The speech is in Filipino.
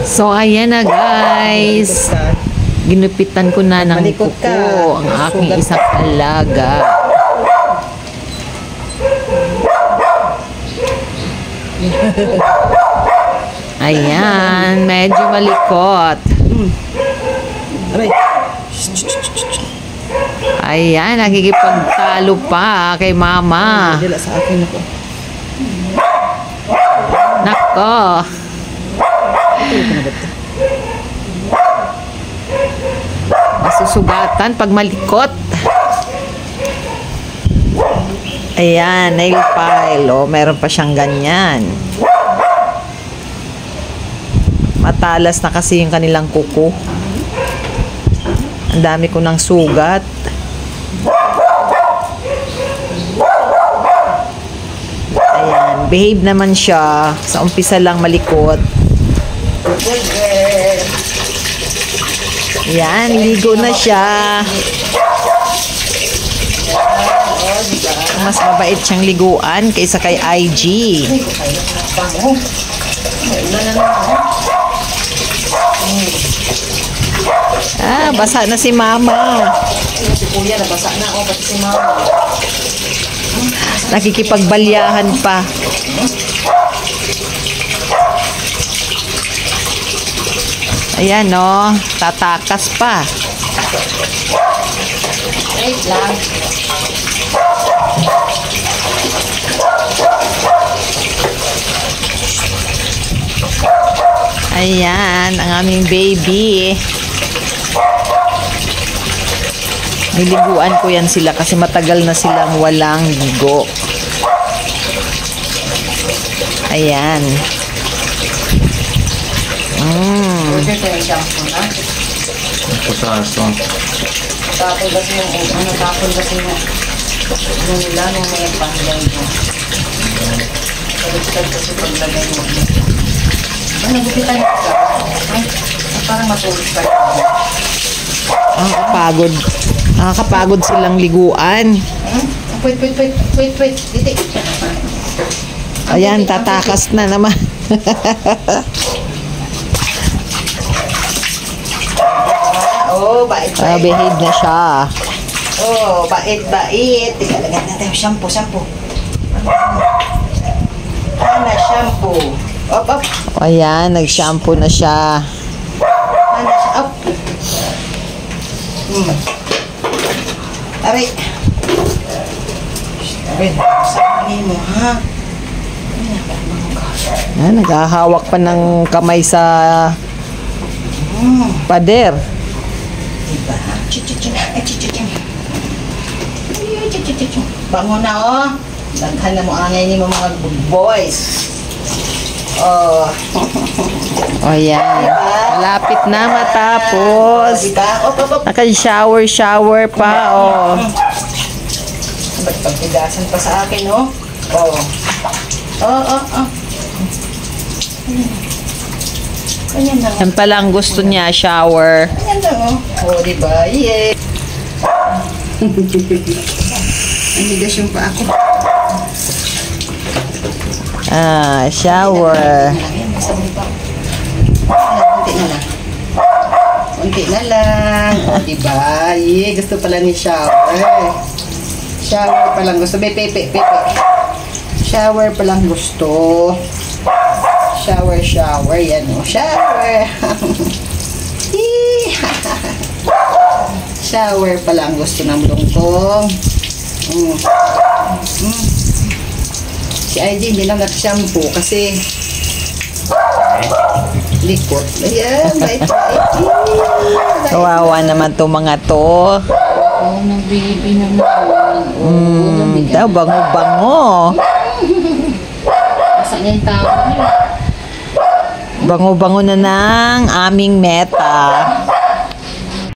So, ayan na guys. Ginupitan ko na ng kuko ang aking isang alaga. Ayan, medyo malikot. Ayan, nakikipagtalo pa kay mama. Sa akin ako. Nako. Masusugatan pag malikot. Ayan, nail file. Oh, meron pa siyang ganyan. Matalas na kasi yung kanilang kuko. Ang dami ko ng sugat. Ayan, behave naman siya. Sa umpisa lang malikot. Ayan, ligo na siya. Mas mabait siyang liguan kaysa kay IG. Ah, basa na si mama. Si kuya, nabasa na ako, pati si mama. Nakikipagbalyahan pa. Ayan, no. Tatakas pa. Wait lang. Ayan, ang aming baby. Niliguan ko yan sila kasi matagal na silang walang ligo. Ayan. Order ko yung shampoo na. Pusaso. Tapon kasi yung ano nila nung may panday mo. Baliktad kasi paglagay mo. Nagupitan ka. Parang matulog ka. Nakakapagod. Nakakapagod silang liguan. Wait. Dito. Ayan, tatakas na naman. Oh, bait. Behave na siya. Oh, bait. Teka, lagyan natin yung shampoo. Ana, shampoo. Op. Ayan, nag-shampoo na siya. Ana, op. Aray. Saan mo, ha? Naghahawak pa ng kamay sa pader. Diba? Bango na, oh. Daghan na mo angay ni mga good boys. Oh. O yan. Malapit na matapos. Diba? Op. Naka-shower pa, oh. Ba't pagpigasan pa sa akin, oh? Oh. Ganyan lang. Yan pala ang gusto niya, shower. Ganyan lang, oh. Oh, diba? Yeah. Anigas yung pa ako. Shower. Kunti na lang. O, diba? Yeah, gusto pala ni shower. Shower pa lang gusto. Pepe. Shower pa lang gusto. Shower. Yan o. Shower. Shower pa lang gusto ng lungkong. Si ID hindi lang nag-shampoo kasi likot. Ayan, bait. Kawawa naman to mga to. Oh, nag-baby naman. Daw, bango-bango. Basta niya yung tao niya. Bango-bango na ng aming meta.